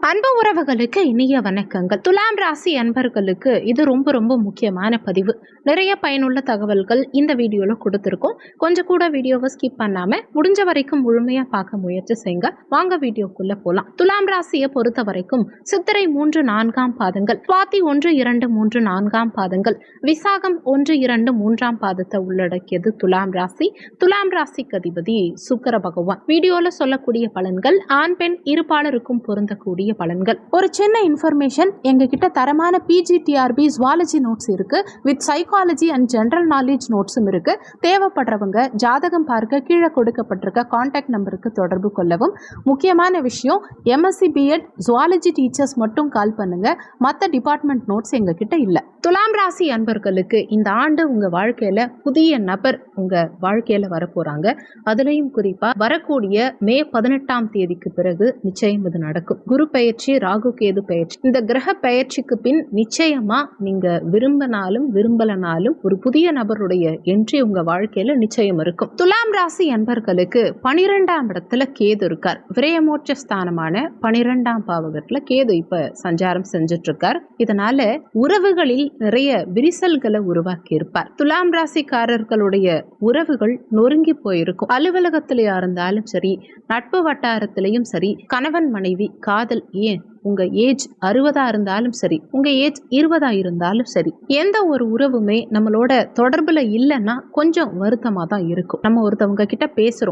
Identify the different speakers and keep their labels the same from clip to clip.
Speaker 1: அன்பு உறவுகளுக்கு இனிய வணக்கங்கள். துலாம் ராசி அன்பர்களுக்கு இது ரொம்ப ரொம்ப முக்கியமான பதிவு. நிறைய பயனுள்ள தகவல்கள் இந்த வீடியோல கொடுத்துருக்கோம். கொஞ்சம் கூட வீடியோவை ஸ்கிப் பண்ணாம முடிஞ்ச வரைக்கும் முழுமையா பார்க்க முயற்சி செய்யுங்க. வாங்க வீடியோக்குள்ள போலாம். துலாம் ராசியை பொறுத்த வரைக்கும் சித்திரை 3-4 பாதங்கள், சுவாதி 1-2-3-4 பாதங்கள், விசாகம் 1-2-3 பாதத்தை உள்ளடக்கியது துலாம் ராசி. துலாம் ராசிக்கு அதிபதி சுக்கிர பகவான். வீடியோல சொல்லக்கூடிய பலன்கள் ஆண் பெண் இருபாலருக்கும் பொருந்தக்கூடிய பலன்கள். ஒரு சின்ன இன்ஃபர்மேஷன், எங்ககிட்ட தரமான பிஜிடிஆர்பி ஜுவாலஜி நோட்ஸ் இருக்கு, with psychology and general knowledge நோட்ஸும் இருக்கு. தேவைப்படுறவங்க ஜாதகம் பார்க்க கீழே கொடுக்கப்பட்டிருக்க கான்டாக்ட் நம்பருக்கு தொடர்பு கொள்ளவும். முக்கியமான விஷயம், எம்எஸ்சி பிஎட் ஜுவாலஜி டீச்சர்ஸ் மட்டும் கால் பண்ணுங்க, மற்ற டிபார்ட்மெண்ட் நோட்ஸ் எங்ககிட்ட இல்லை. துலாம் ராசி அன்பர்களுக்கு இந்த ஆண்டு உங்க வாழ்க்கையில புதிய நபர் உங்க வாழ்க்கையில வரப்போறாங்க. அதுலயும் குறிப்பா வரக்கூடிய மே 18ஆம் தேதிக்கு பிறகு நிச்சயம் இது நடக்கும். குரு பெயர்ச்சி, ராகு கேது பெயர்ச்சி, இந்த கிரக பெயர்ச்சிக்கு பின் நிச்சயமா நீங்க விரும்பினாலும் விரும்பலனாலும் ஒரு புதிய நபருடைய என்ட்ரி உங்க வாழ்க்கையில நிச்சயம் இருக்கும். துலாம் ராசி அன்பர்களுக்கு 12ஆம் இடத்துல கேது இருக்கார். விரயமோட்ச ஸ்தானமான 12ஆம் பாவகத்துல கேது இப்ப சஞ்சாரம் செஞ்சுட்டு இருக்கார். இதனால உறவுகளில் நிறைய விரிசல்களை உருவாக்கி இருப்பார். துலாம் ராசிக்காரர்களுடைய உறவுகள் நொறுங்கி போயிருக்கும். அலுவலகத்திலேயா இருந்தாலும் சரி, நட்பு வட்டாரத்திலையும் சரி, கணவன் மனைவி காதல், ஏன் உங்க ஏஜ் 60 இருந்தாலும் சரி, உங்க ஏஜ் 20 இருந்தாலும் சரி, எந்த ஒரு உறவுமே நம்மளோட தொடர்புல இல்லைன்னா கொஞ்சம் வருத்தமா தான் இருக்கும். நம்ம ஒருத்தவங்க கிட்ட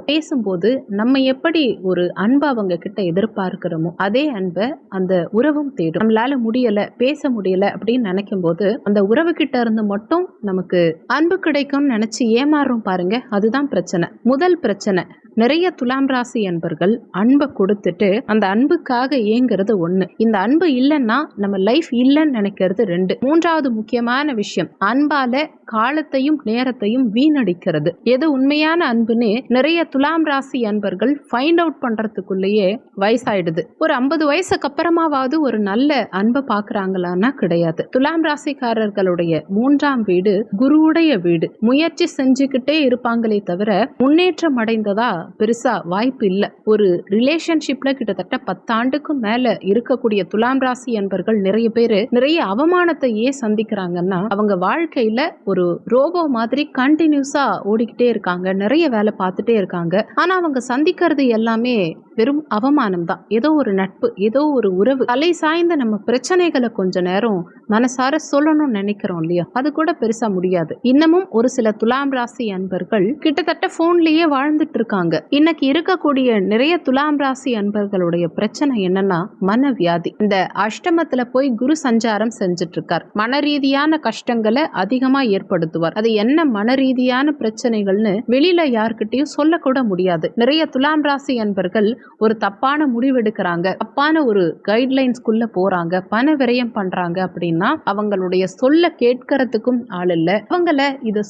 Speaker 1: பேசும்போது நம்ம எப்படி ஒரு அன்பை அவங்க கிட்ட எதிர்பார்க்கிறோமோ அதே அன்பை அந்த உறவும் தேடும். நம்மளால முடியல, பேச முடியல அப்படின்னு நினைக்கும் போது அந்த உறவு கிட்ட இருந்து மட்டும் நமக்கு அன்பு கிடைக்கும்னு நினைச்சு ஏமாறுறோம் பாருங்க, அதுதான் பிரச்சனை. முதல் பிரச்சனை, நிறைய துலாம் ராசி அன்பர்கள் அன்பை கொடுத்துட்டு அந்த அன்புக்காக ஏங்குறது ஒண்ணு. இந்த அன்பு இல்லைன்னா நம்ம லைஃப் இல்லைன்னு நினைக்கிறது 2. மூன்றாவது முக்கியமான விஷயம், அன்பால காலத்தையும் நேரத்தையும் வீணடிக்கிறது. எது உண்மையான அன்புன்னு நிறைய துலாம் ராசி அன்பர்கள் ஃபைண்ட் அவுட் பண்றதுக்குள்ளேயே வயசாயிடுது. ஒரு 50 வயசுக்கு அப்புறமாவது ஒரு நல்ல அன்பை பாக்குறாங்களான்னா கிடையாது. துலாம் ராசிக்காரர்களுடைய 3ஆம் வீடு குருவுடைய வீடு. முயற்சி செஞ்சுக்கிட்டே இருப்பாங்களே தவிர முன்னேற்றம் அடைந்ததா பெருசா வாய்ப்பு இல்லை. ஒரு ரிலேஷன்ஷிப்ல கிட்டத்தட்ட 10 ஆண்டுக்கும் மேல இருக்கக்கூடிய துலாம் ராசி அன்பர்கள் நிறைய பேரு நிறைய அவமானத்தை ஏன் சந்திக்கிறாங்கன்னா, அவங்க வாழ்க்கையில ஒரு ரோபோ மாதிரி கண்டினியூஸா ஓடிக்கிட்டே இருக்காங்க, நிறைய வேலை பார்த்துட்டே இருக்காங்க. ஆனா அவங்க சந்திக்கிறது எல்லாமே வெறும் அவமானம் தான். ஏதோ ஒரு நட்பு, ஏதோ ஒரு உறவு, தலை சாய்ந்த நம்ம பிரச்சனைகளை கொஞ்ச நேரம் மனசார சொல்லணும்னு நினைக்கிறோம் இல்லையா, அது கூட பெருசா முடியாது. இன்னமும் ஒரு சில துலாம் ராசி அன்பர்கள் கிட்டத்தட்ட போன்லயே வாழ்ந்துட்டு இருக்காங்க. இன்னைக்கு இருக்கக்கூடிய நிறைய துலாம் ராசி அன்பர்களுடைய பிரச்சனை என்னன்னா மனவியாதி. இந்த அஷ்டமத்துல போய் குரு சஞ்சாரம் செஞ்சுட்டு இருக்கார். மன ரீதியான கஷ்டங்களை அதிகமா ஏற்படுத்துவார். அது என்ன மன ரீதியான பிரச்சனைகள்னு வெளியில யார்கிட்டயும் சொல்லக்கூட முடியாது. நிறைய துலாம் ராசி அன்பர்கள் ஒரு தப்பான முடிவெடுக்கிறாங்க, தப்பான ஒரு கைட்லைன்ஸ்குள்ள போறாங்க, பண விரயம் பண்றாங்க அப்படின்னா அவங்களுடைய சொல்ல கேட்கறதுக்கும் ஆள் இல்ல, அவங்கள இத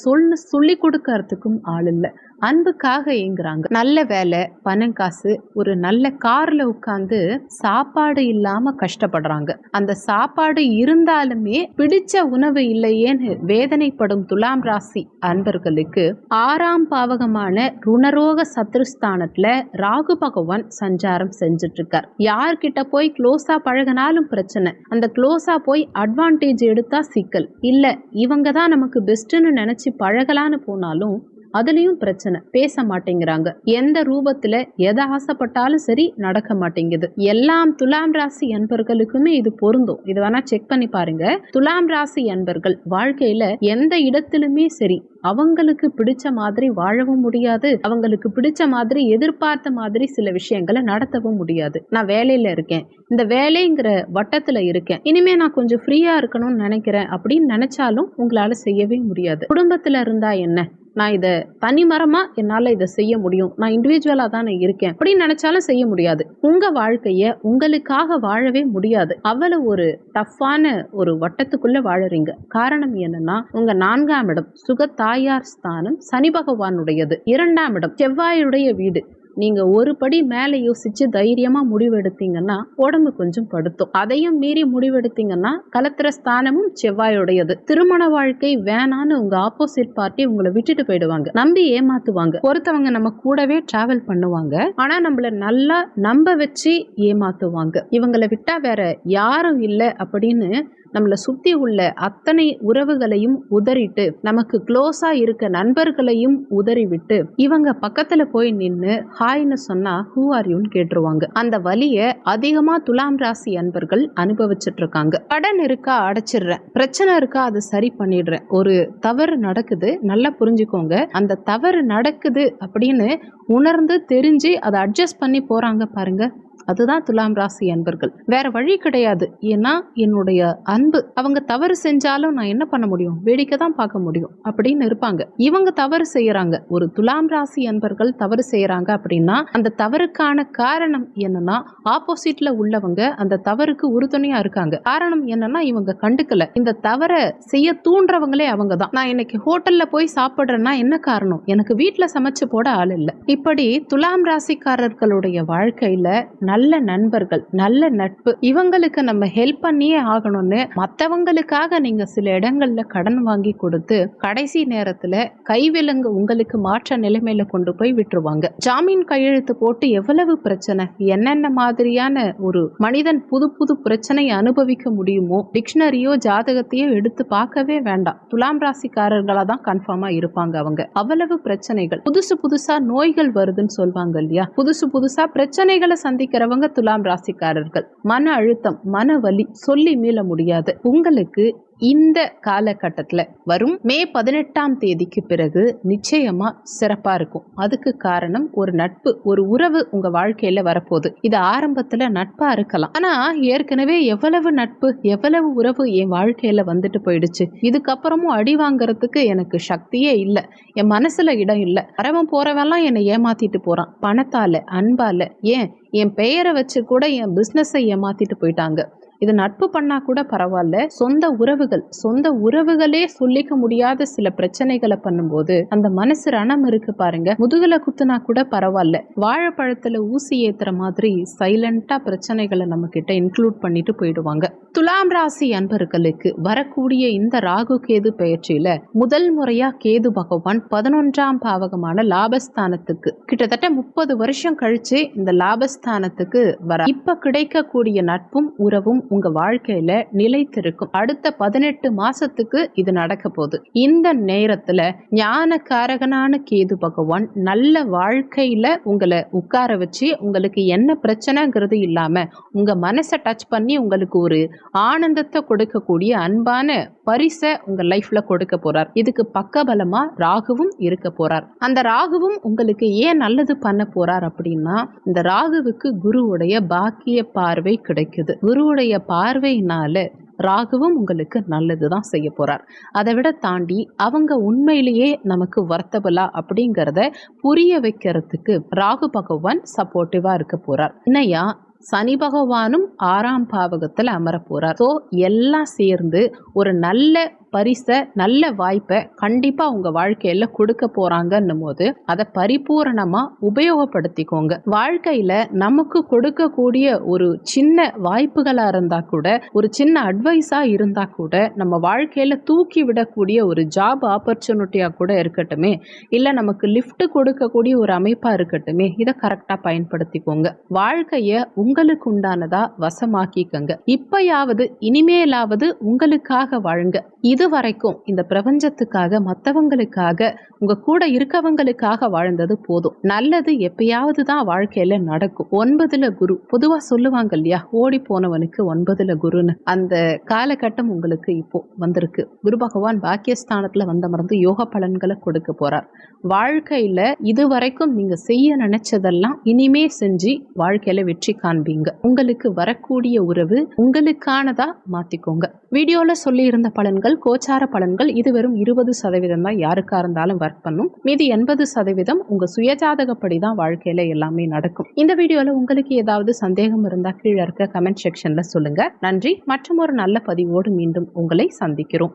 Speaker 1: சொல்லி கொடுக்கறதுக்கும் ஆள் இல்ல. அன்புக்காக ஏங்குறாங்க. நல்ல வேலை, பணம் காசு, ஒரு நல்ல கார்ல உட்கார்ந்து சாப்பாடு இல்லாம கஷ்டப்படுறாங்க. அந்த சாப்பாடு இருந்தாலுமே பிடிச்ச உணவு இல்லையேன்னு வேதனைப்படும் துலாம் ராசி அன்பர்களுக்கு 6ஆம் பாவகமான ருணரோக சத்ருஸ்தானத்துல ராகு பகவான் சஞ்சாரம் செஞ்சுட்டு இருக்கார். யார்கிட்ட போய் க்ளோஸா பழகினாலும் பிரச்சனை, அந்த க்ளோஸா போய் அட்வான்டேஜ் எடுத்தா சிக்கல், இல்ல இவங்க தான் நமக்கு பெஸ்ட்னு நினைச்சு பழகலான்னு போனாலும் அதுலயும் பிரச்சனை, பேச மாட்டேங்கிறாங்க. எந்த ரூபத்துல எதை ஆசைப்பட்டாலும் சரி நடக்க மாட்டேங்குது. எல்லாம் துலாம் ராசி அன்பர்களுக்குமே இது பொருந்தும். இது வேணா செக் பண்ணி பாருங்க. துலாம் ராசி அன்பர்கள் வாழ்க்கையில எந்த இடத்திலுமே சரி அவங்களுக்கு பிடிச்ச மாதிரி வாழவும் முடியாது, அவங்களுக்கு பிடிச்ச மாதிரி எதிர்பார்த்த மாதிரி சில விஷயங்களை நடத்தவும் முடியாது. நான் வேலையில இருக்கேன், இந்த வேலைங்கிற வட்டத்துல இருக்கேன், இனிமே நான் கொஞ்சம் ஃப்ரீயா இருக்கணும்னு நினைக்கிறேன் அப்படின்னு நினைச்சாலும் உங்களால செய்யவே முடியாது. குடும்பத்துல இருந்தா என்ன, நான் இதை தனிமரமா என்னால இதை செய்ய முடியும், நான் இண்டிவிஜுவலா தானே இருக்கேன் அப்படின்னு நினைச்சாலும் செய்ய முடியாது. உங்க வாழ்க்கைய உங்களுக்காக வாழவே முடியாது. அவ்வளவு ஒரு டஃப்பான ஒரு வட்டத்துக்குள்ள வாழறீங்க. காரணம் என்னன்னா, உங்க 4ஆம் இடம் சுக தாயார் ஸ்தானம் சனி பகவானுடையது. 2ஆம் இடம் செவ்வாயுடைய வீடு. நீங்க ஒரு படி மேலே யோசிச்சு தைரியமா முடிவெடுத்தீங்கன்னா உடம்பு கொஞ்சம் படுத்தும். அதையும் மீறி முடிவெடுத்தீங்கன்னா கலத்திர ஸ்தானமும் செவ்வாயுடையது. திருமண வாழ்க்கை வேணான்னு உங்க ஆப்போசிட் பார்ட்டி உங்களை விட்டுட்டு போயிடுவாங்க, நம்பி ஏமாத்துவாங்க. ஒருத்தவங்க நம்ம கூடவே டிராவல் பண்ணுவாங்க, ஆனா நம்மள நல்லா நம்ப வச்சு ஏமாத்துவாங்க. இவங்களை விட்டா வேற யாரும் இல்லை அப்படின்னு நம்மளை சுத்தி உள்ள அத்தனை உறவுகளையும் உதறிட்டு நமக்கு க்ளோஸா இருக்க நண்பர்களையும் உதறிவிட்டு இவங்க பக்கத்துல போய் நின்று ஹாய்னு சொன்னா ஹூ ஆர் யூன்னு கேட்டுருவாங்க. அந்த வலிய அதிகமா துலாம் ராசி அன்பர்கள் அனுபவிச்சுட்டு இருக்காங்க. கடன் இருக்கா அடைச்சிடுறேன், பிரச்சனை இருக்கா அதை சரி பண்ணிடுறேன். ஒரு தவறு நடக்குது, நல்லா புரிஞ்சுக்கோங்க, அந்த தவறு நடக்குது அப்படின்னு உணர்ந்து தெரிஞ்சு அதை அட்ஜஸ்ட் பண்ணி போறாங்க பாருங்க, அதுதான் துலாம் ராசி அன்பர்கள். வேற வழி கிடையாது. ஏன்னா என்னுடைய அன்பு, அவங்க தவறு செஞ்சாலும் நான் என்ன பண்ண முடியும், வேடிக்கை தான் பார்க்க முடியும் அப்படின்னு இருப்பாங்க. இவங்க தவறு செய்யறாங்க, ஒரு துலாம் ராசி அன்பர்கள் தவறு செய்யறாங்க அப்படின்னா அந்த தவறுக்கான காரணம் என்னன்னா ஆப்போசிட்ல உள்ளவங்க அந்த தவறுக்கு உறுதுணையா இருக்காங்க. காரணம் என்னன்னா இவங்க கண்டுக்கல, இந்த தவறை செய்ய தூண்டுறவங்களே அவங்க தான். நான் இன்னைக்கு ஹோட்டல்ல போய் சாப்பிடுறேன்னா என்ன காரணம், எனக்கு வீட்டுல சமைச்சு போட ஆள் இல்லை. இப்படி துலாம் ராசிக்காரர்களுடைய வாழ்க்கையில நல்ல நண்பர்கள், நல்ல நட்பு, இவங்களுக்கு நம்ம ஹெல்ப் பண்ணியே ஆகணும்னு மற்றவங்களுக்காக நீங்க சில இடங்கள்ல கடன் வாங்கி கொடுத்து கடைசி நேரத்துல கைவிலங்கு உங்களுக்கு மாற்ற நிலைமையில கொண்டு போய் விட்டுருவாங்க. ஜாமீன் கையெழுத்து போட்டு எவ்வளவு பிரச்சனை, என்னென்ன மாதிரியான ஒரு மனிதன் புது புது பிரச்சனையை அனுபவிக்க முடியுமோ டிக்ஷனரியோ ஜாதகத்தையோ எடுத்து பார்க்கவே வேண்டாம். துலாம் ராசிக்காரர்களா தான் கன்ஃபார்மா இருப்பாங்க. அவங்க அவ்வளவு பிரச்சனைகள், புதுசு புதுசா நோய்கள் வருதுன்னு சொல்வாங்க இல்லையா, புதுசு புதுசா பிரச்சனைகளை சந்திக்கிறவங்க துலாம் ராசிக்காரர்கள். மன அழுத்தம், மன வலி சொல்லி மீள முடியாது. உங்களுக்கு இந்த காலகட்டத்தில் வரும் மே 18ஆம் தேதிக்கு பிறகு நிச்சயமா சிறப்பா இருக்கும். அதுக்கு காரணம் ஒரு நட்பு, ஒரு உறவு உங்க வாழ்க்கையில வரப்போகுது. இது ஆரம்பத்துல நட்பா இருக்கலாம், ஆனா ஏற்கனவே எவ்வளவு நட்பு எவ்வளவு உறவு என் வாழ்க்கையில வந்துட்டு போயிடுச்சு, இதுக்கப்புறமும் அடி வாங்கறதுக்கு எனக்கு சக்தியே இல்லை, என் மனசுல இடம் இல்லை, வரவன் போறவெல்லாம் என்னை ஏமாத்திட்டு போறான், பணத்தால அன்பால, ஏன் என் பெயரை வச்சு கூட என் பிசினஸை ஏமாத்திட்டு போயிட்டாங்க. இது நட்பு பண்ணா கூட பரவாயில்ல, சொந்த உறவுகளே சொல்லிக்க முடியாத சில பிரச்சனைகளை பண்ணும்போது அந்த மனசு ரணம் இருக்கு பாருங்க, முதுகுல குத்துனா கூட பரவாயில்ல, வாழைப்பழத்துல ஊசி ஏத்துற மாதிரி சைலண்டா பிரச்சனைகளை நம்ம கிட்ட இன்க்ளூட் பண்ணிட்டு போயிடுவாங்க. துலாம் ராசி அன்பர்களுக்கு வரக்கூடிய இந்த ராகு கேது பெயர்ச்சியில முதல் முறையா கேது பகவான் 11ஆம் பாவகமான லாபஸ்தானத்துக்கு கிட்டத்தட்ட 30 வருஷம் கழிச்சு இந்த லாபஸ்தானத்துக்கு வர, இப்ப கிடைக்கக்கூடிய நட்பும் உறவும் உங்க வாழ்க்கையில நிலைத்திருக்கும். அடுத்த 18 மாசத்துக்கு இது நடக்க போகுது. இந்த நேரத்துல ஞானக்காரகனான கேது பகவான் நல்ல வாழ்க்கையில உங்களை உட்கார வச்சு உங்களுக்கு என்ன பிரச்சனைங்கிறது இல்லாம உங்க மனசை டச் பண்ணி உங்களுக்கு ஒரு ஆனந்தத்தை கொடுக்கக்கூடிய அன்பான பரிசை உங்க லைஃப்ல கொடுக்க போறார். இதுக்கு பக்கபலமா ராகுவும் இருக்க போறார். அந்த ராகுவும் உங்களுக்கு ஏன் நல்லது பண்ண போறார் அப்படின்னா, இந்த ராகுவுக்கு குருவுடைய பாக்கிய பார்வை கிடைக்குது. குருவுடைய பார்வையினால ராகுவும் உங்களுக்கு நல்லதுதான் செய்ய போறார். அதை விட தாண்டி அவங்க உண்மையிலேயே நமக்கு வர்த்தபலா அப்படிங்கிறத புரிய வைக்கிறதுக்கு ராகு பகவான் சப்போர்ட்டிவா இருக்க போறார். இன்னையா சனி பகவானும் 6ஆம் பாவகத்தில் அமர போறார். ஸோ எல்லாம் சேர்ந்து ஒரு நல்ல பரிசை, நல்ல வாய்ப்பை கண்டிப்பா உங்க வாழ்க்கையில கொடுக்க போறாங்கன்னும் போது அதை பரிபூரணமா உபயோகப்படுத்திக்கோங்க. வாழ்க்கையில நமக்கு கொடுக்கக்கூடிய ஒரு சின்ன வாய்ப்புகளா இருந்தா கூட, ஒரு சின்ன அட்வைஸா இருந்தா கூட, நம்ம வாழ்க்கையில தூக்கி விடக்கூடிய ஒரு ஜாப் ஆப்பர்ச்சுனிட்டியா கூட இருக்கட்டுமே, இல்ல நமக்கு லிஃப்ட் கொடுக்கக்கூடிய ஒரு அமைப்பா இருக்கட்டுமே, இதை கரெக்டா பயன்படுத்திக்கோங்க. வாழ்க்கைய உங்களுக்கு உண்டானதா வசமாக்கிக்கங்க. இப்பயாவது இனிமேலாவது உங்களுக்காக வாழுங்க. இதுவரைக்கும் இந்த பிரபஞ்சத்துக்காக, மற்றவங்களுக்காக, உங்க கூட இருக்கவங்களுக்காக வாழ்ந்தது போதும். நல்லது எப்பயாவது தான் வாழ்க்கையில நடக்கும். 9ல குரு பொதுவா சொல்லுவாங்க இல்லையா, ஓடி போனவனுக்கு 9ல குருன்னு. அந்த காலகட்டம் உங்களுக்கு இப்போ வந்திருக்கு. குரு பகவான் பாக்கியஸ்தானத்துல வந்தமர்ந்து யோக பலன்களை கொடுக்க போறார். வாழ்க்கையில இதுவரைக்கும் நீங்க செய்ய நினைச்சதெல்லாம் இனிமே செஞ்சு வாழ்க்கையில வெற்றி காண்பீங்க. உங்களுக்கு வரக்கூடிய உறவு உங்களுக்கானதா மாத்திக்கோங்க. வீடியோல சொல்லி இருந்த பலன்கள் கோச்சார பலன்கள். இது வெறும் 20% தான் யாருக்கா இருந்தாலும் ஒர்க் பண்ணும். மீதி 80% உங்க சுயஜாதகப்படி தான் வாழ்க்கையில எல்லாமே நடக்கும். இந்த வீடியோல உங்களுக்கு ஏதாவது சந்தேகம் இருந்தா கீழே இருக்க கமெண்ட் செக்ஷன்ல சொல்லுங்க. நன்றி. மற்றும் ஒரு நல்ல பதிவோடு மீண்டும் உங்களை சந்திக்கிறோம்.